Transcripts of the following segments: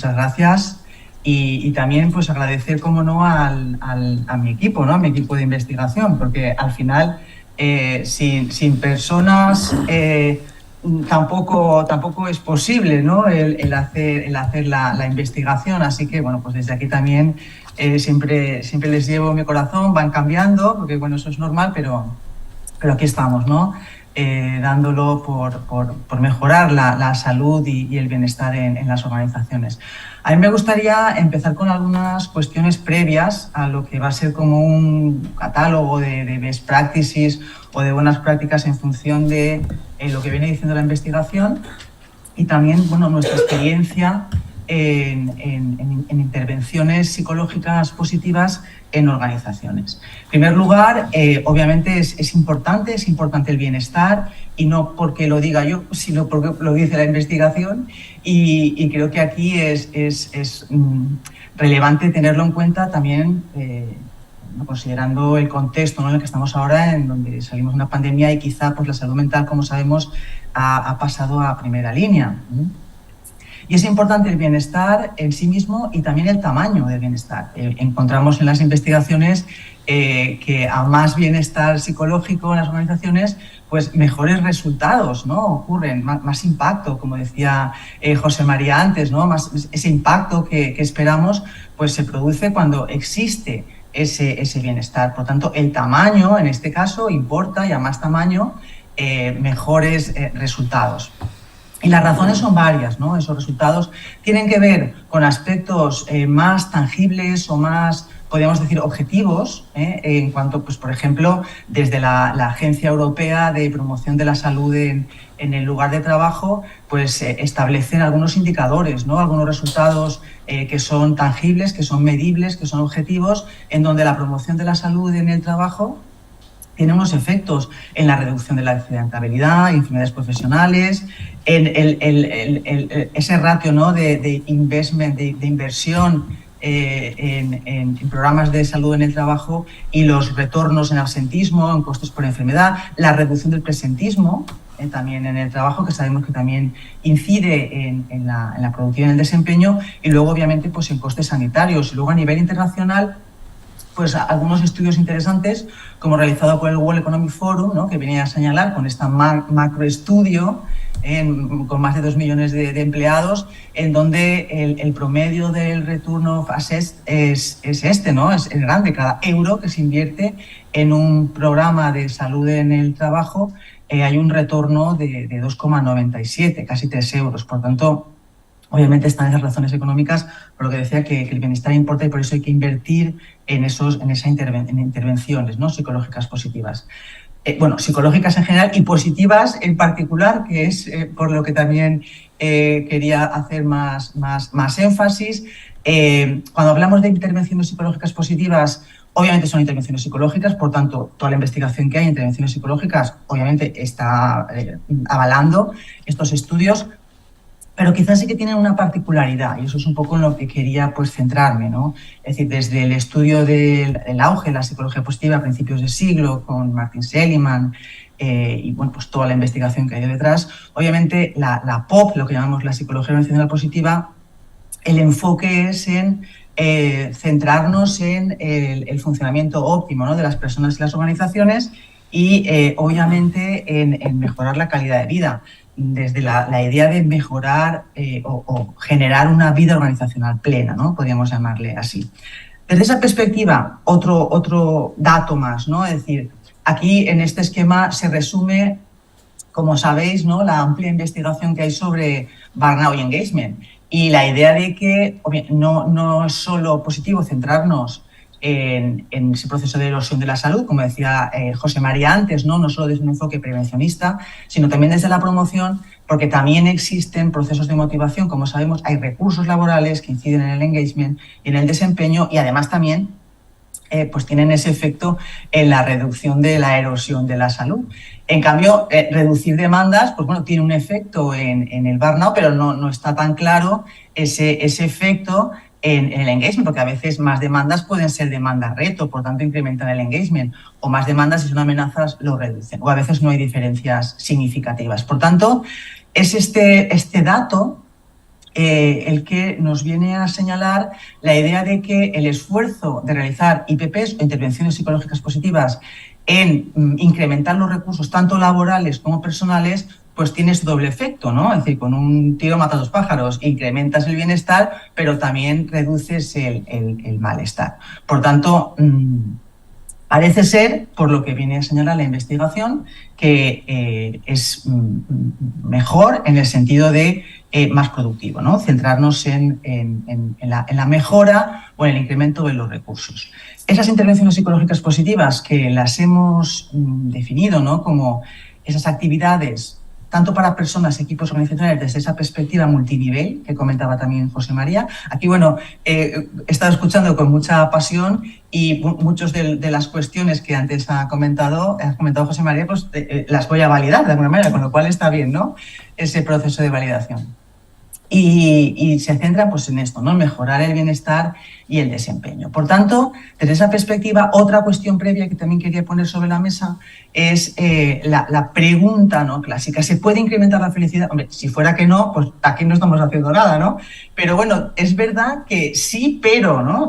muchas gracias. Y también pues agradecer, como no, a mi equipo, ¿no? A mi equipo de investigación, porque al final sin personas tampoco es posible, ¿no? el hacer la investigación. Así que, bueno, pues desde aquí también siempre les llevo mi corazón, van cambiando, porque bueno, eso es normal, pero aquí estamos, ¿no? Dándolo por mejorar la salud y el bienestar en las organizaciones. A mí me gustaría empezar con algunas cuestiones previas a lo que va a ser como un catálogo de best practices o de buenas prácticas en función de lo que viene diciendo la investigación y también, bueno, nuestra experiencia en intervenciones psicológicas positivas en organizaciones. En primer lugar, obviamente es importante el bienestar, y no porque lo diga yo, sino porque lo dice la investigación, y creo que aquí es relevante tenerlo en cuenta también, considerando el contexto, ¿no?, en el que estamos ahora, en donde salimos de una pandemia y quizá pues la salud mental, como sabemos, ha pasado a primera línea. Y es importante el bienestar en sí mismo y también el tamaño del bienestar. Encontramos en las investigaciones que a más bienestar psicológico en las organizaciones, pues mejores resultados, ¿no?, ocurren, más impacto, como decía José María antes, ¿no?, ese impacto que esperamos, pues se produce cuando existe ese bienestar. Por tanto, el tamaño, en este caso, importa, y a más tamaño, mejores resultados. Y las razones son varias, ¿no? Esos resultados tienen que ver con aspectos más tangibles o más, podríamos decir, objetivos, en cuanto, pues, por ejemplo, desde la Agencia Europea de Promoción de la Salud en el lugar de trabajo, pues establecen algunos indicadores, ¿no?, algunos resultados que son tangibles, que son medibles, que son objetivos, en donde la promoción de la salud en el trabajo tiene unos efectos en la reducción de la accidentabilidad, enfermedades profesionales, en ese ratio, ¿no?, de investment, de inversión en programas de salud en el trabajo, y los retornos en absentismo, en costes por enfermedad, la reducción del presentismo también en el trabajo, que sabemos que también incide en la productividad y en el desempeño, y luego obviamente pues en costes sanitarios. Y luego a nivel internacional, pues algunos estudios interesantes, como realizado por el World Economic Forum, ¿no?, que venía a señalar con esta macroestudio con más de 2 millones de empleados, en donde el promedio del return of assets es este, ¿no?, es grande. Cada euro que se invierte en un programa de salud en el trabajo, hay un retorno de 2,97, casi 3 euros. Por tanto, obviamente están esas razones económicas, por lo que decía que el bienestar importa, y por eso hay que invertir en intervenciones, ¿no?, psicológicas positivas. Bueno, psicológicas en general y positivas en particular, que es por lo que también quería hacer más énfasis. Cuando hablamos de intervenciones psicológicas positivas, obviamente son intervenciones psicológicas, por tanto, toda la investigación que hay en intervenciones psicológicas obviamente está avalando estos estudios, pero quizás sí que tienen una particularidad, y eso es un poco en lo que quería pues centrarme, ¿no? Es decir, desde el estudio del auge de la psicología positiva a principios del siglo, con Martin Seligman, y bueno, pues toda la investigación que hay detrás, obviamente la POP, lo que llamamos la psicología organizacional positiva, el enfoque es en centrarnos en el funcionamiento óptimo, ¿no?, de las personas y las organizaciones, y obviamente en mejorar la calidad de vida, desde la idea de mejorar o generar una vida organizacional plena, ¿no?, podríamos llamarle así. Desde esa perspectiva, otro dato más, ¿no? Es decir, aquí en este esquema se resume, como sabéis, ¿no?, la amplia investigación que hay sobre burnout y engagement, y la idea de que no es solo positivo centrarnos en ese proceso de erosión de la salud, como decía José María antes, no solo desde un enfoque prevencionista, sino también desde la promoción, porque también existen procesos de motivación. Como sabemos, hay recursos laborales que inciden en el engagement y en el desempeño, y además también pues tienen ese efecto en la reducción de la erosión de la salud. En cambio, reducir demandas, pues bueno, tiene un efecto en el burnout, pero no está tan claro ese efecto en el engagement, porque a veces más demandas pueden ser demandas reto, por tanto incrementan el engagement, o más demandas si son amenazas lo reducen, o a veces no hay diferencias significativas. Por tanto, es este dato el que nos viene a señalar la idea de que el esfuerzo de realizar IPPs o intervenciones psicológicas positivas en incrementar los recursos tanto laborales como personales, pues tienes doble efecto, ¿no? Es decir, con un tiro matas dos pájaros, incrementas el bienestar, pero también reduces el malestar. Por tanto, parece ser, por lo que viene a señalar la investigación, que es mejor en el sentido de más productivo, ¿no? Centrarnos en la mejora o en el incremento de los recursos. Esas intervenciones psicológicas positivas que las hemos definido, ¿no?, como esas actividades tanto para personas, equipos organizacionales, desde esa perspectiva multinivel que comentaba también José María. Aquí, bueno, he estado escuchando con mucha pasión y muchas de las cuestiones que antes ha comentado José María, pues las voy a validar de alguna manera, con lo cual está bien, ¿no?, ese proceso de validación. Y se centra pues en esto, ¿no?, en mejorar el bienestar y el desempeño. Por tanto, desde esa perspectiva, otra cuestión previa que también quería poner sobre la mesa es la pregunta, ¿no?, clásica. ¿Se puede incrementar la felicidad? Hombre, si fuera que no, pues aquí no estamos haciendo nada, ¿no? Pero bueno, es verdad que sí, pero, ¿no?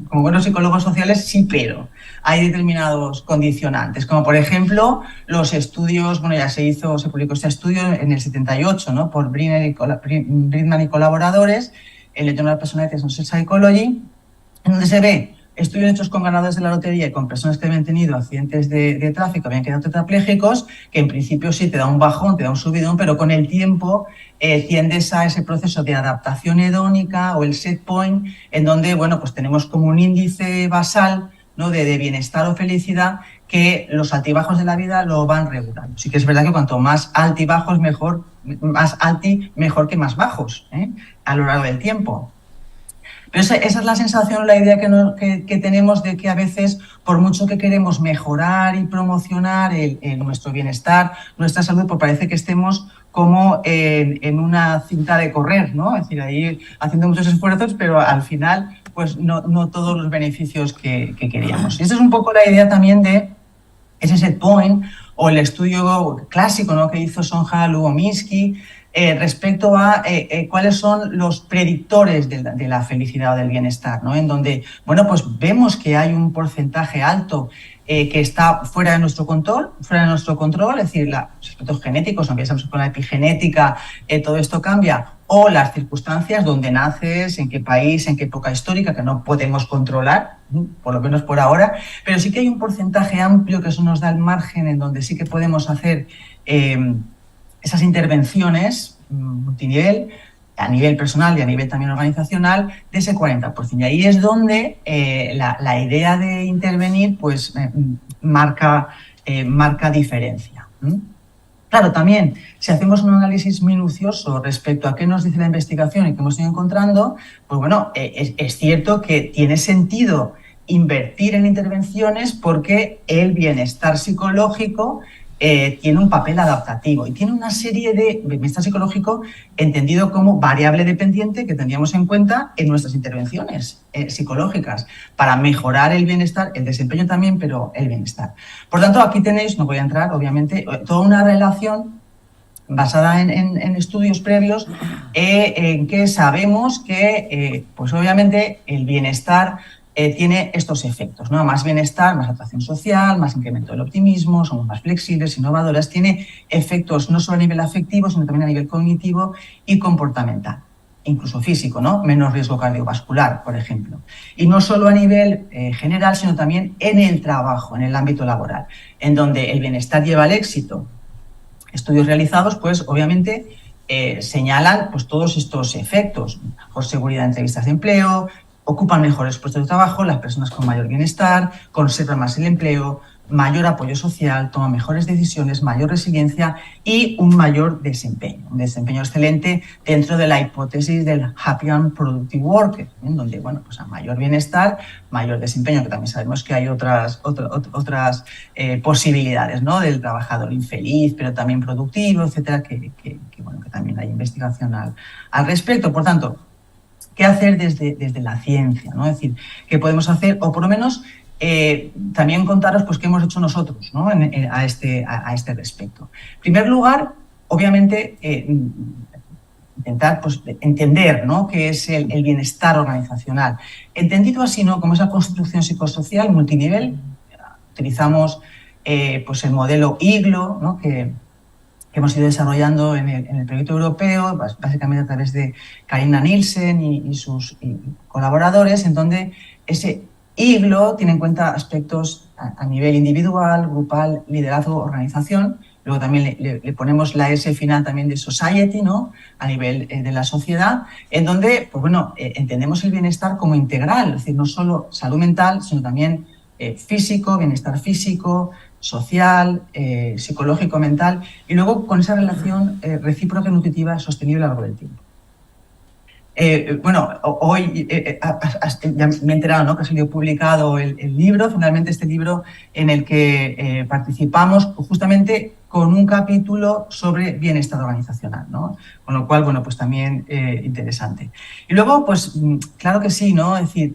Como buenos psicólogos sociales, sí, pero. Hay determinados condicionantes, como por ejemplo los estudios, bueno, se publicó este estudio en el 78, ¿no?, por Bridman y colaboradores, en el Journal of Personality and Social Psychology, en donde se ve estudios hechos con ganadores de la lotería y con personas que habían tenido accidentes de tráfico, habían quedado tetrapléjicos, que en principio sí te da un bajón, te da un subidón, pero con el tiempo tiendes a ese proceso de adaptación hedónica o el set point, en donde, bueno, pues tenemos como un índice basal, ¿no?, de bienestar o felicidad, que los altibajos de la vida lo van regulando. Sí que es verdad que cuanto más altibajos mejor, más alti mejor que más bajos, a lo largo del tiempo. Pero esa es la sensación, la idea que tenemos de que a veces, por mucho que queremos mejorar y promocionar nuestro bienestar, nuestra salud, pues parece que estemos como en una cinta de correr, ¿no? Es decir, ahí haciendo muchos esfuerzos, pero al final pues no todos los beneficios que queríamos. Y esa es un poco la idea también de ese set point o el estudio clásico, ¿no?, que hizo Sonja Lubomirsky respecto a cuáles son los predictores de la felicidad o del bienestar, ¿no?, en donde, bueno, pues vemos que hay un porcentaje alto que está fuera de nuestro control, es decir, los aspectos genéticos, aunque ya sabemos que con la epigenética todo esto cambia, o las circunstancias donde naces, en qué país, en qué época histórica, que no podemos controlar, por lo menos por ahora, pero sí que hay un porcentaje amplio que eso nos da el margen en donde sí que podemos hacer esas intervenciones multinivel, a nivel personal y a nivel también organizacional, de ese 40%. Y ahí es donde la idea de intervenir pues marca diferencia. Claro, también, si hacemos un análisis minucioso respecto a qué nos dice la investigación y qué hemos ido encontrando, pues bueno, es cierto que tiene sentido invertir en intervenciones porque el bienestar psicológico tiene un papel adaptativo y tiene una serie de bienestar psicológico entendido como variable dependiente que tendríamos en cuenta en nuestras intervenciones psicológicas para mejorar el bienestar, el desempeño también, pero el bienestar. Por tanto, aquí tenéis, no voy a entrar, obviamente, toda una relación basada en estudios previos en que sabemos que, pues obviamente, el bienestar tiene estos efectos, ¿no? Más bienestar, más atracción social, más incremento del optimismo, somos más flexibles, innovadoras, tiene efectos no solo a nivel afectivo, sino también a nivel cognitivo y comportamental, incluso físico, ¿no? Menos riesgo cardiovascular, por ejemplo. Y no solo a nivel general, sino también en el trabajo, en el ámbito laboral, en donde el bienestar lleva al éxito. Estudios realizados, pues obviamente señalan pues, todos estos efectos, mejor seguridad en entrevistas de empleo, ocupan mejores puestos de trabajo, las personas con mayor bienestar, conservan más el empleo, mayor apoyo social, toman mejores decisiones, mayor resiliencia y un mayor desempeño. Un desempeño excelente dentro de la hipótesis del happy and productive worker, en donde, bueno, pues a mayor bienestar, mayor desempeño, que también sabemos que hay otras posibilidades, ¿no?, del trabajador infeliz, pero también productivo, etcétera, que también hay investigación al respecto. Por tanto, ¿qué hacer desde la ciencia, ¿no? Es decir, ¿qué podemos hacer? O por lo menos también contaros pues, qué hemos hecho nosotros, ¿no?, a este respecto. En primer lugar, obviamente, intentar pues, entender, ¿no?, qué es el bienestar organizacional. Entendido así, ¿no?, como esa construcción psicosocial multinivel. Utilizamos pues el modelo IGLO, ¿no?, que hemos ido desarrollando en el proyecto europeo, básicamente a través de Carina Nielsen y sus colaboradores, en donde ese IGLO tiene en cuenta aspectos a nivel individual, grupal, liderazgo, organización. Luego también le ponemos la S final también de society, ¿no?, a nivel de la sociedad, en donde pues bueno, entendemos el bienestar como integral, es decir, no solo salud mental, sino también físico, bienestar físico, social, psicológico, mental, y luego con esa relación recíproca y nutritiva sostenible a lo largo del tiempo. Bueno, hoy ya me he enterado, ¿no?, que ha sido publicado el libro, finalmente este libro en el que participamos justamente con un capítulo sobre bienestar organizacional, ¿no? Con lo cual, bueno, pues también interesante. Y luego, pues claro que sí, ¿no? Es decir,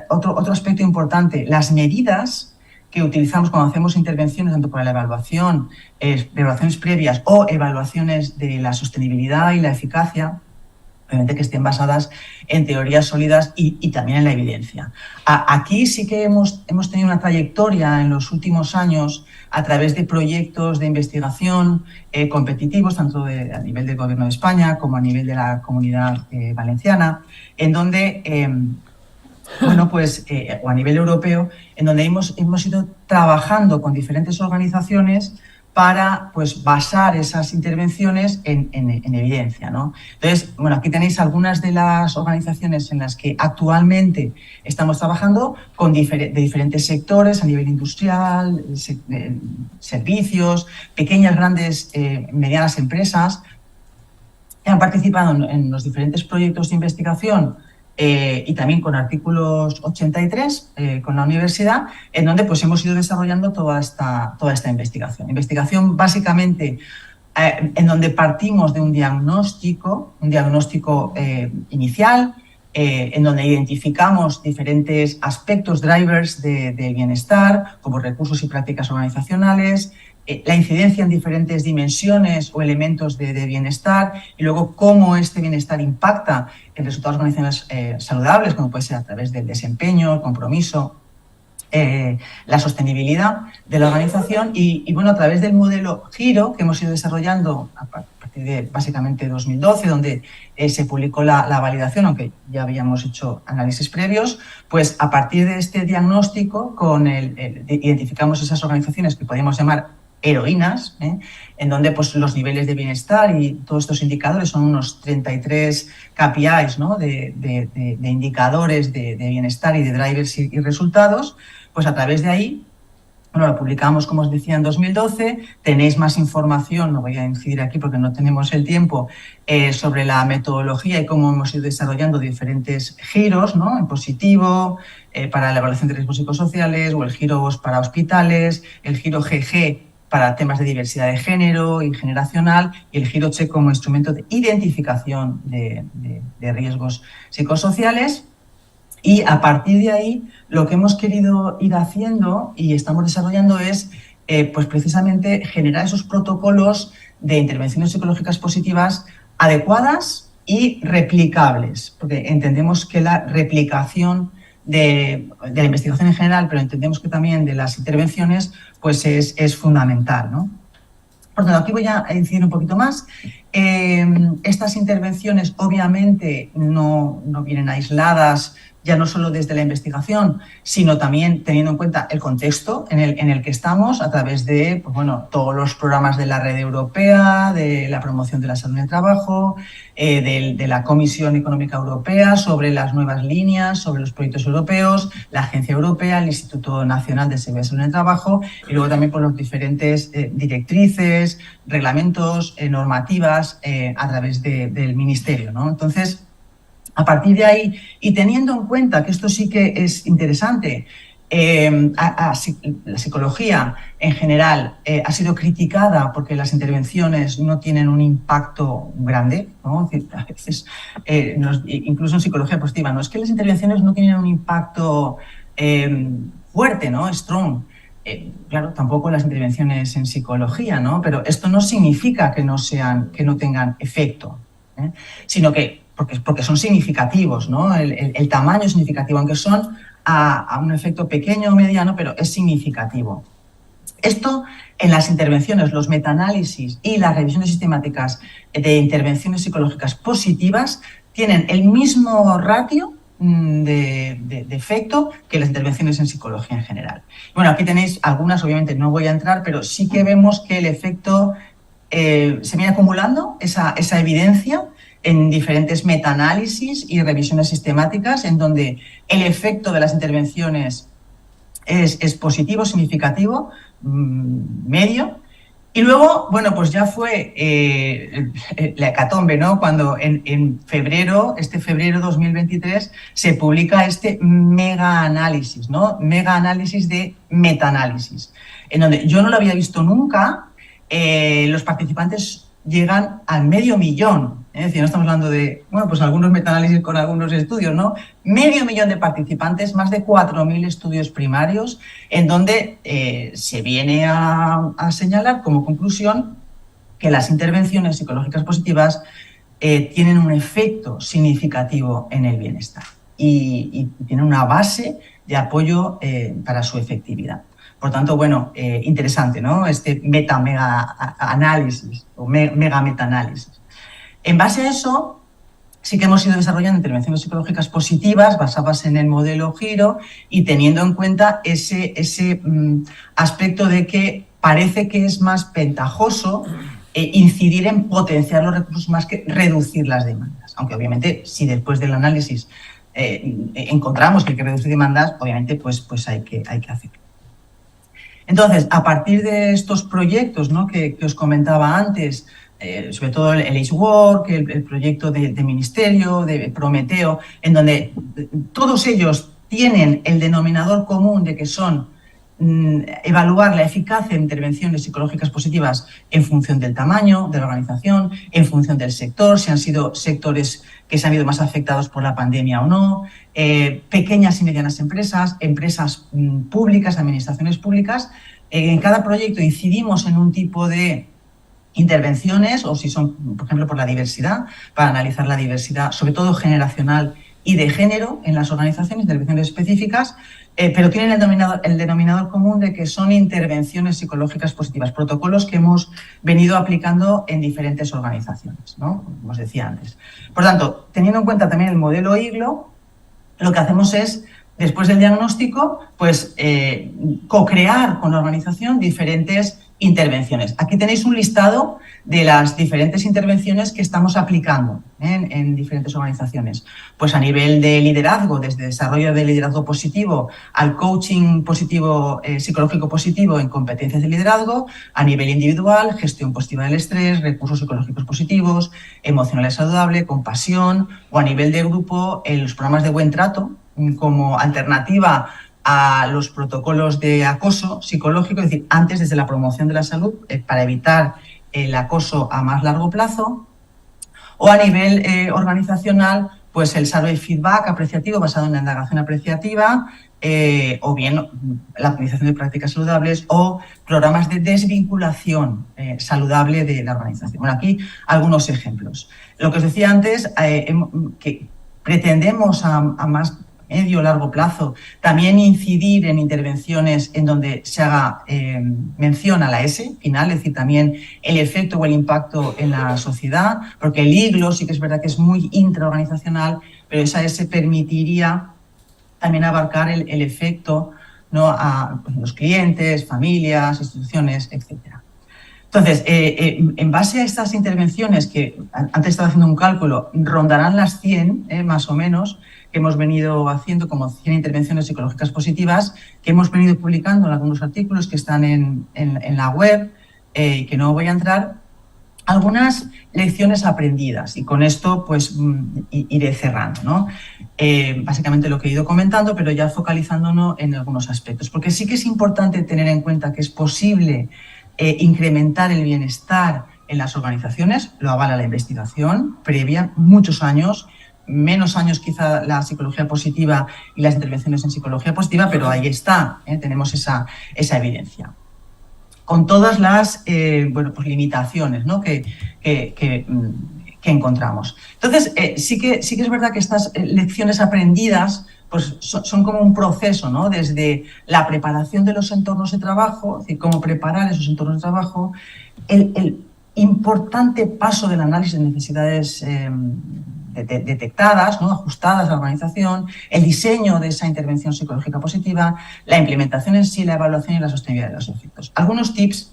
otro aspecto importante, las medidas que utilizamos cuando hacemos intervenciones, tanto para la evaluación, evaluaciones previas o evaluaciones de la sostenibilidad y la eficacia, obviamente que estén basadas en teorías sólidas y también en la evidencia. Aquí sí que hemos tenido una trayectoria en los últimos años a través de proyectos de investigación competitivos, tanto a nivel del Gobierno de España como a nivel de la Comunidad Valenciana, en donde bueno, pues, o a nivel europeo, en donde hemos ido trabajando con diferentes organizaciones para pues, basar esas intervenciones en evidencia, ¿no? Entonces, bueno, aquí tenéis algunas de las organizaciones en las que actualmente estamos trabajando de diferentes sectores, a nivel industrial, servicios, pequeñas, grandes, medianas empresas, que han participado en los diferentes proyectos de investigación y también con artículos 83 con la universidad, en donde pues hemos ido desarrollando toda esta investigación. Investigación básicamente en donde partimos de un diagnóstico inicial, en donde identificamos diferentes aspectos, drivers de bienestar, como recursos y prácticas organizacionales, la incidencia en diferentes dimensiones o elementos de bienestar, y luego cómo este bienestar impacta en resultados organizacionales saludables, como puede ser a través del desempeño, el compromiso, la sostenibilidad de la organización y bueno, a través del modelo Giro que hemos ido desarrollando a partir de básicamente 2012, donde se publicó la validación, aunque ya habíamos hecho análisis previos, pues a partir de este diagnóstico identificamos esas organizaciones que podríamos llamar heroínas, en donde pues, los niveles de bienestar y todos estos indicadores son unos 33 KPIs, ¿no?, de indicadores de bienestar y de drivers y resultados. Pues a través de ahí, bueno, lo publicamos, como os decía, en 2012. Tenéis más información, no voy a incidir aquí porque no tenemos el tiempo, sobre la metodología y cómo hemos ido desarrollando diferentes giros, ¿no?, en positivo, para la evaluación de riesgos psicosociales, o el giro OS para hospitales, el giro GG para temas de diversidad de género y generacional, y el giro CHE como instrumento de identificación de riesgos psicosociales. Y a partir de ahí, lo que hemos querido ir haciendo y estamos desarrollando es pues precisamente generar esos protocolos de intervenciones psicológicas positivas adecuadas y replicables, porque entendemos que la replicación de la investigación en general, pero entendemos que también de las intervenciones, pues es fundamental, ¿no? Por tanto, aquí voy a incidir un poquito más. Estas intervenciones obviamente no vienen aisladas, ya no solo desde la investigación, sino también teniendo en cuenta el contexto en el que estamos, a través de pues bueno, todos los programas de la red europea, de la promoción de la salud en el trabajo, de la Comisión Económica Europea sobre las nuevas líneas, sobre los proyectos europeos, la Agencia Europea, el Instituto Nacional de Seguridad y Salud en el Trabajo, y luego también por los diferentes directrices, reglamentos, normativas a través del Ministerio, ¿no? Entonces, a partir de ahí, y teniendo en cuenta que esto sí que es interesante, la psicología en general ha sido criticada porque las intervenciones no tienen un impacto grande, ¿no? A veces, incluso en psicología positiva, ¿no? Es que las intervenciones no tienen un impacto fuerte, ¿no? Strong. Claro, tampoco las intervenciones en psicología, ¿no? Pero esto no significa que no tengan efecto. sino que porque son significativos, ¿no? El tamaño es significativo, aunque son a un efecto pequeño o mediano, pero es significativo. Esto en las intervenciones, los metaanálisis y las revisiones sistemáticas de intervenciones psicológicas positivas tienen el mismo ratio de efecto que las intervenciones en psicología en general. Bueno, aquí tenéis algunas, obviamente no voy a entrar, pero sí que vemos que el efecto se viene acumulando, esa evidencia en diferentes metaanálisis y revisiones sistemáticas, en donde el efecto de las intervenciones es positivo, significativo, medio. Y luego, bueno, pues ya fue la hecatombe, ¿no? Cuando en febrero, este febrero 2023, se publica este mega análisis, ¿no? Mega análisis de metaanálisis, en donde yo no lo había visto nunca. Los participantes llegan al 500.000, es decir, no estamos hablando de, bueno, pues algunos metaanálisis con algunos estudios, ¿no? 500.000 de participantes, más de 4.000 estudios primarios, en donde se viene a señalar como conclusión que las intervenciones psicológicas positivas tienen un efecto significativo en el bienestar y tienen una base de apoyo para su efectividad. Por tanto, bueno, interesante, ¿no? Este mega análisis o mega metaanálisis. En base a eso, sí que hemos ido desarrollando intervenciones psicológicas positivas basadas en el modelo Giro y teniendo en cuenta ese aspecto de que parece que es más ventajoso incidir en potenciar los recursos más que reducir las demandas. Aunque obviamente, si después del análisis encontramos que hay que reducir demandas, obviamente pues hay que hacerlo. Entonces, a partir de estos proyectos, ¿no?, que os comentaba antes, sobre todo el Ace Work, el proyecto de Ministerio, de Prometeo, en donde todos ellos tienen el denominador común de que son evaluar la eficacia de intervenciones psicológicas positivas en función del tamaño de la organización, en función del sector, si han sido sectores que se han visto más afectados por la pandemia o no, pequeñas y medianas empresas, empresas públicas, administraciones públicas. En cada proyecto incidimos en un tipo de intervenciones, o si son, por ejemplo, por la diversidad, para analizar la diversidad, sobre todo generacional y de género en las organizaciones, intervenciones específicas, pero tienen el denominador común de que son intervenciones psicológicas positivas, protocolos que hemos venido aplicando en diferentes organizaciones, ¿no?, como os decía antes. Por tanto, teniendo en cuenta también el modelo IGLO, lo que hacemos es, después del diagnóstico, pues co-crear con la organización diferentes intervenciones. Aquí tenéis un listado de las diferentes intervenciones que estamos aplicando en diferentes organizaciones. Pues a nivel de liderazgo, desde desarrollo de liderazgo positivo al coaching positivo, psicológico positivo en competencias de liderazgo, a nivel individual, gestión positiva del estrés, recursos psicológicos positivos, emocionales saludable, compasión, o a nivel de grupo, los programas de buen trato como alternativa a los protocolos de acoso psicológico, es decir, antes desde la promoción de la salud para evitar el acoso a más largo plazo, o a nivel organizacional, pues el survey feedback apreciativo basado en la indagación apreciativa, o bien la optimización de prácticas saludables o programas de desvinculación saludable de la organización. Bueno, aquí algunos ejemplos. Lo que os decía antes, que pretendemos a más medio o largo plazo también incidir en intervenciones en donde se haga mención a la S final, es decir, también el efecto o el impacto en la sociedad, porque el IGLO sí que es verdad que es muy intraorganizacional, pero esa S permitiría también abarcar el efecto, ¿no?, a los clientes, familias, instituciones, etcétera. Entonces, en base a estas intervenciones, que antes estaba haciendo un cálculo, rondarán las 100, más o menos, que hemos venido haciendo como 100 intervenciones psicológicas positivas, que hemos venido publicando en algunos artículos que están en la web, que no voy a entrar, algunas lecciones aprendidas, y con esto pues iré cerrando, ¿no? Básicamente lo que he ido comentando, pero ya focalizándonos en algunos aspectos, porque sí que es importante tener en cuenta que es posible incrementar el bienestar en las organizaciones, lo avala la investigación previa, muchos años, menos años quizá la psicología positiva y las intervenciones en psicología positiva, pero ahí está, tenemos esa evidencia. Con todas las bueno, pues limitaciones, ¿no?, que que encontramos. Entonces, sí que es verdad que estas lecciones aprendidas pues son como un proceso, ¿no? Desde la preparación de los entornos de trabajo, es decir, cómo preparar esos entornos de trabajo, el importante paso del análisis de necesidades detectadas, ¿no? Ajustadas a la organización, el diseño de esa intervención psicológica positiva, la implementación en sí, la evaluación y la sostenibilidad de los efectos. Algunos tips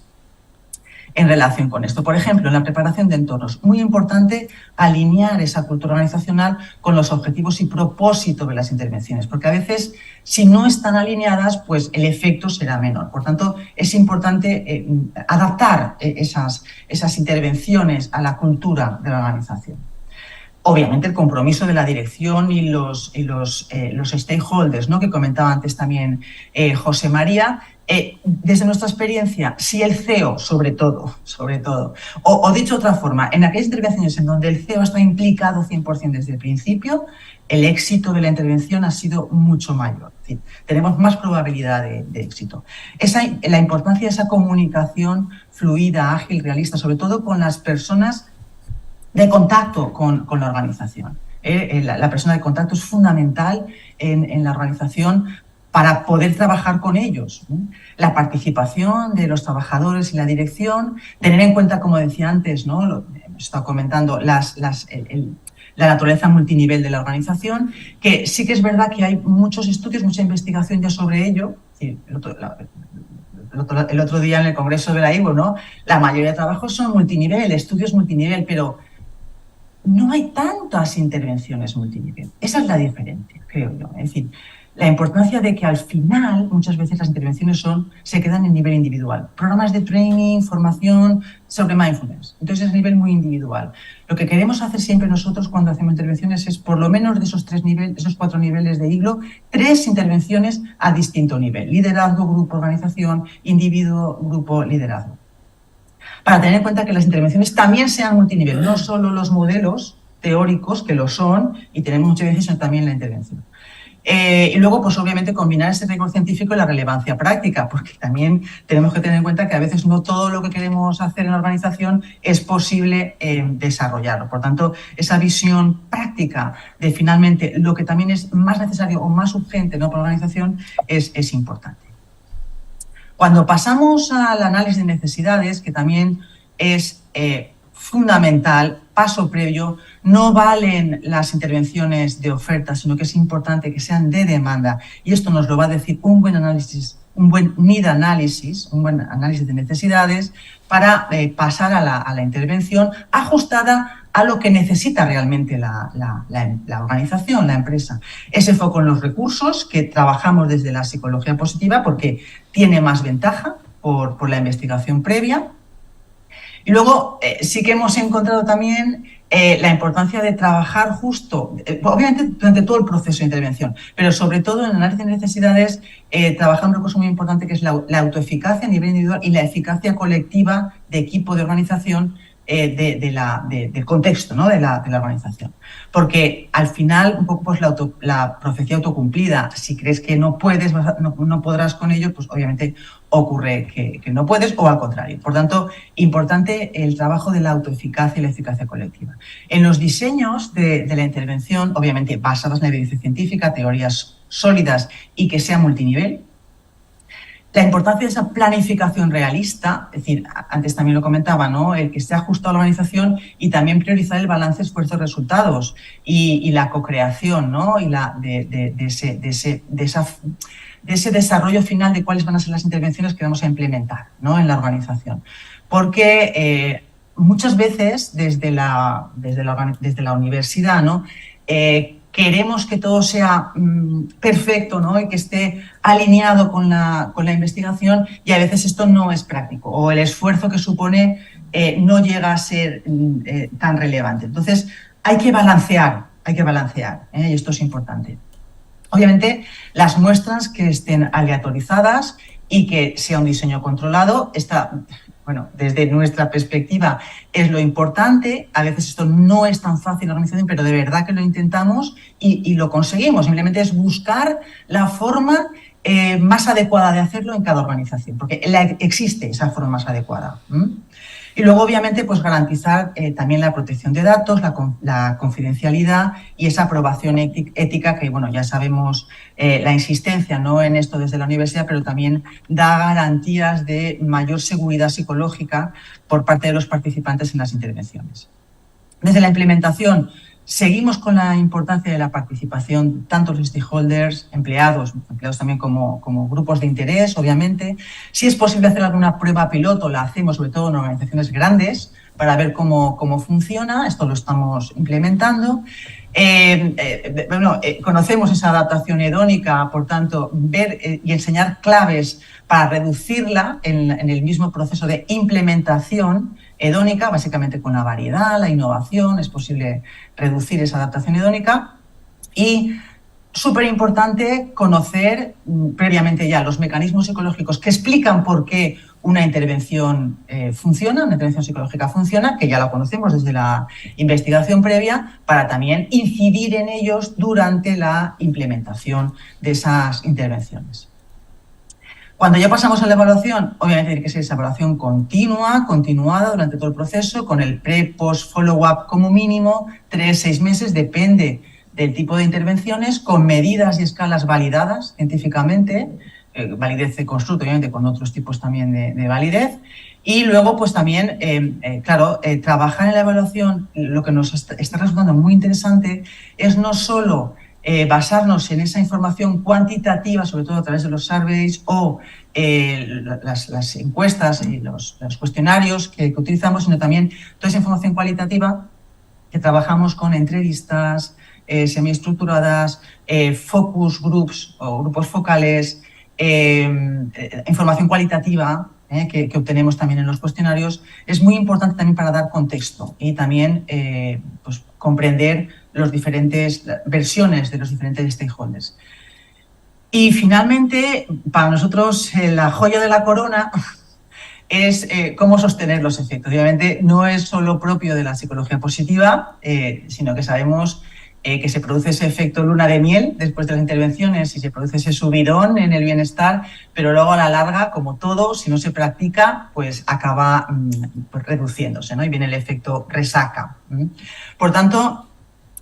en relación con esto. Por ejemplo, en la preparación de entornos, muy importante alinear esa cultura organizacional con los objetivos y propósito de las intervenciones, porque a veces, si no están alineadas, pues el efecto será menor. Por tanto, es importante adaptar esas intervenciones a la cultura de la organización. Obviamente el compromiso de la dirección y los stakeholders, ¿no? Que comentaba antes también José María. Desde nuestra experiencia, si el CEO, sobre todo, o dicho de otra forma, en aquellas intervenciones en donde el CEO está implicado 100% desde el principio, el éxito de la intervención ha sido mucho mayor. Es decir, tenemos más probabilidad de éxito. La importancia de esa comunicación fluida, ágil, realista, sobre todo con las personas de contacto con la organización. La persona de contacto es fundamental en la organización para poder trabajar con ellos. La participación de los trabajadores y la dirección, tener en cuenta, como decía antes, ¿no? Hemos estado comentando, la naturaleza multinivel de la organización, que sí que es verdad que hay muchos estudios, mucha investigación ya sobre ello. El otro día en el Congreso de la IVO, ¿no? La mayoría de trabajos son multinivel, estudios multinivel, pero no hay tantas intervenciones multinivel. Esa es la diferencia, creo yo. Es decir, la importancia de que al final muchas veces las intervenciones se quedan en nivel individual. Programas de training, formación sobre mindfulness. Entonces es a nivel muy individual. Lo que queremos hacer siempre nosotros cuando hacemos intervenciones es, por lo menos de esos 4 niveles de hilo, 3 intervenciones a distinto nivel. Liderazgo, grupo, organización, individuo, grupo, liderazgo. Para tener en cuenta que las intervenciones también sean multinivel, no solo los modelos teóricos, que lo son, y tenemos muchas veces también la intervención. Y luego, pues obviamente, combinar ese rigor científico y la relevancia práctica, porque también tenemos que tener en cuenta que a veces no todo lo que queremos hacer en la organización es posible desarrollarlo. Por tanto, esa visión práctica de finalmente lo que también es más necesario o más urgente, ¿no?, para la organización es importante. Cuando pasamos al análisis de necesidades, que también es fundamental, paso previo, no valen las intervenciones de oferta, sino que es importante que sean de demanda. Y esto nos lo va a decir un buen análisis, un buen need análisis, un buen análisis de necesidades para pasar a la intervención ajustada a lo que necesita realmente la organización, la empresa. Ese foco en los recursos, que trabajamos desde la psicología positiva porque tiene más ventaja por la investigación previa. Y luego sí que hemos encontrado también la importancia de trabajar justo, obviamente durante todo el proceso de intervención, pero sobre todo en el análisis de necesidades, trabajar un recurso muy importante que es la autoeficacia a nivel individual y la eficacia colectiva de equipo, de organización, del contexto, ¿no?, de la organización. Porque al final, un poco pues la profecía autocumplida, si crees que no puedes, no podrás con ello, pues obviamente ocurre que no puedes, o al contrario. Por tanto, importante el trabajo de la autoeficacia y la eficacia colectiva. En los diseños de la intervención, obviamente basadas en la evidencia científica, teorías sólidas y que sea multinivel. La importancia de esa planificación realista, es decir, antes también lo comentaba, ¿no?, el que esté ajustado a la organización, y también priorizar el balance esfuerzo-resultados y la co-creación, ¿no?, y de ese desarrollo final de cuáles van a ser las intervenciones que vamos a implementar, ¿no?, en la organización. Porque muchas veces desde la universidad, ¿no?, queremos que todo sea perfecto, ¿no?, y que esté alineado con la investigación, y a veces esto no es práctico, o el esfuerzo que supone no llega a ser tan relevante. Entonces, hay que balancear, y esto es importante. Obviamente, las muestras que estén aleatorizadas y que sea un diseño controlado, desde nuestra perspectiva es lo importante. A veces esto no es tan fácil en la organización, pero de verdad que lo intentamos y lo conseguimos. Simplemente es buscar la forma más adecuada de hacerlo en cada organización, porque existe esa forma más adecuada. Y luego, obviamente, pues garantizar también la protección de datos, la confidencialidad y esa aprobación ética que, bueno, ya sabemos la insistencia, ¿no?, en esto desde la universidad, pero también da garantías de mayor seguridad psicológica por parte de los participantes en las intervenciones. Desde la implementación, seguimos con la importancia de la participación, tanto los stakeholders, empleados también como grupos de interés, obviamente. Si es posible hacer alguna prueba piloto, la hacemos sobre todo en organizaciones grandes para ver cómo funciona. Esto lo estamos implementando. Conocemos esa adaptación hedónica, por tanto, ver y enseñar claves para reducirla en el mismo proceso de implementación hedónica, básicamente con la variedad, la innovación, es posible reducir esa adaptación hedónica. Y súper importante conocer previamente ya los mecanismos psicológicos que explican por qué una intervención funciona, una intervención psicológica funciona, que ya la conocemos desde la investigación previa, para también incidir en ellos durante la implementación de esas intervenciones. Cuando ya pasamos a la evaluación, obviamente tiene que ser esa evaluación continuada durante todo el proceso, con el pre, post, follow-up como mínimo, 3-6 meses, depende del tipo de intervenciones, con medidas y escalas validadas científicamente, validez de constructo, obviamente con otros tipos también de validez. Y luego, pues también, trabajar en la evaluación, lo que nos está resultando muy interesante es no solo basarnos en esa información cuantitativa, sobre todo a través de los surveys o las encuestas y los cuestionarios que utilizamos, sino también toda esa información cualitativa que trabajamos con entrevistas semiestructuradas, focus groups o grupos focales, información cualitativa que obtenemos también en los cuestionarios. Es muy importante también para dar contexto y también pues, comprender las diferentes versiones de los diferentes stakeholders. Y finalmente, para nosotros, la joya de la corona es cómo sostener los efectos. Obviamente no es solo propio de la psicología positiva, sino que sabemos que se produce ese efecto luna de miel después de las intervenciones y se produce ese subidón en el bienestar, pero luego a la larga, como todo, si no se practica, pues acaba pues, reduciéndose, ¿no? Y viene el efecto resaca. Por tanto,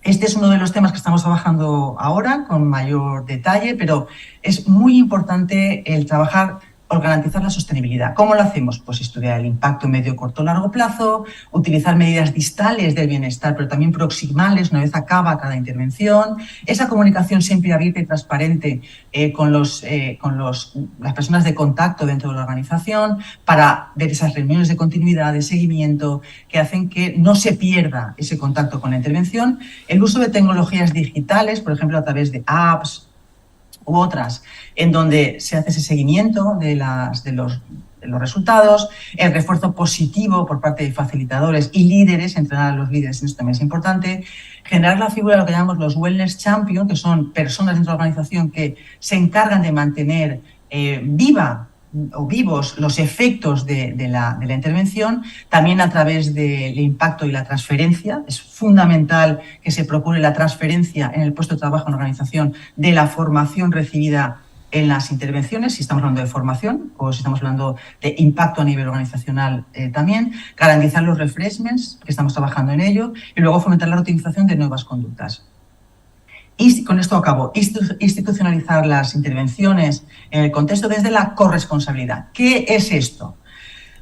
este es uno de los temas que estamos trabajando ahora con mayor detalle, pero es muy importante el trabajar o garantizar la sostenibilidad. ¿Cómo lo hacemos? Pues estudiar el impacto medio, corto, largo plazo, utilizar medidas distales del bienestar, pero también proximales una vez acaba cada intervención, esa comunicación siempre abierta y transparente con las personas de contacto dentro de la organización para ver esas reuniones de continuidad, de seguimiento, que hacen que no se pierda ese contacto con la intervención, el uso de tecnologías digitales, por ejemplo, a través de apps u otras, en donde se hace ese seguimiento de los resultados, el refuerzo positivo por parte de facilitadores y líderes, entrenar a los líderes, esto también es importante, generar la figura de lo que llamamos los wellness champion, que son personas dentro de la organización que se encargan de mantener vivos los efectos de la intervención, también a través del impacto y la transferencia. Es fundamental que se procure la transferencia en el puesto de trabajo en la organización de la formación recibida en las intervenciones, si estamos hablando de formación o si estamos hablando de impacto a nivel organizacional también, garantizar los refreshments, que estamos trabajando en ello, y luego fomentar la utilización de nuevas conductas. Y con esto acabo, institucionalizar las intervenciones en el contexto desde la corresponsabilidad. ¿Qué es esto?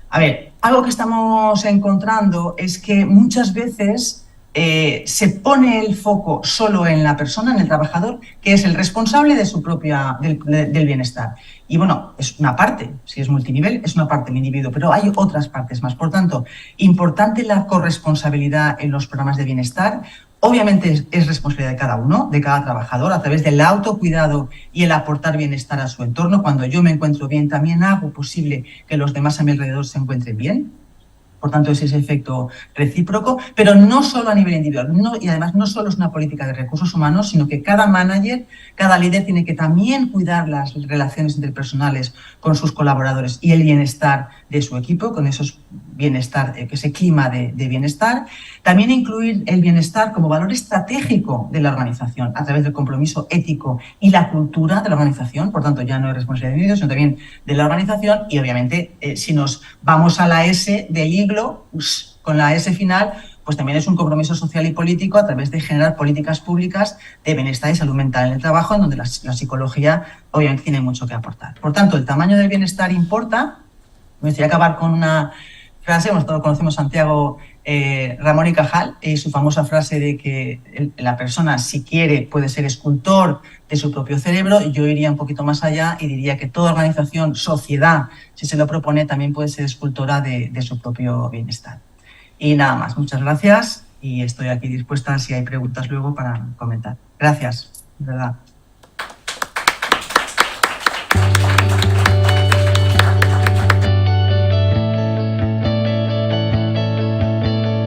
A ver, algo que estamos encontrando es que muchas veces se pone el foco solo en la persona, en el trabajador, que es el responsable de su del bienestar. Y bueno, es una parte, si es multinivel, es una parte del individuo, pero hay otras partes más. Por tanto, importante la corresponsabilidad en los programas de bienestar. Obviamente es responsabilidad de cada uno, de cada trabajador, a través del autocuidado y el aportar bienestar a su entorno. Cuando yo me encuentro bien, también hago posible que los demás a mi alrededor se encuentren bien. Por tanto, es ese efecto recíproco, pero no solo a nivel individual. Y además no solo es una política de recursos humanos, sino que cada manager, cada líder tiene que también cuidar las relaciones interpersonales con sus colaboradores y el bienestar de su equipo, con esos bienestar, ese clima de bienestar. También incluir el bienestar como valor estratégico de la organización a través del compromiso ético y la cultura de la organización. Por tanto, ya no es responsabilidad de individuos, sino también de la organización. Y obviamente, si nos vamos a la S de IGLO, con la S final, pues también es un compromiso social y político a través de generar políticas públicas de bienestar y salud mental en el trabajo, en donde la psicología obviamente tiene mucho que aportar. Por tanto, el tamaño del bienestar importa. Me gustaría acabar con una frase, todos conocemos a Santiago Ramón y Cajal, y su famosa frase de que la persona, si quiere, puede ser escultor de su propio cerebro. Yo iría un poquito más allá y diría que toda organización, sociedad, si se lo propone, también puede ser escultora de su propio bienestar. Y nada más, muchas gracias y estoy aquí dispuesta si hay preguntas luego para comentar. Gracias, de verdad.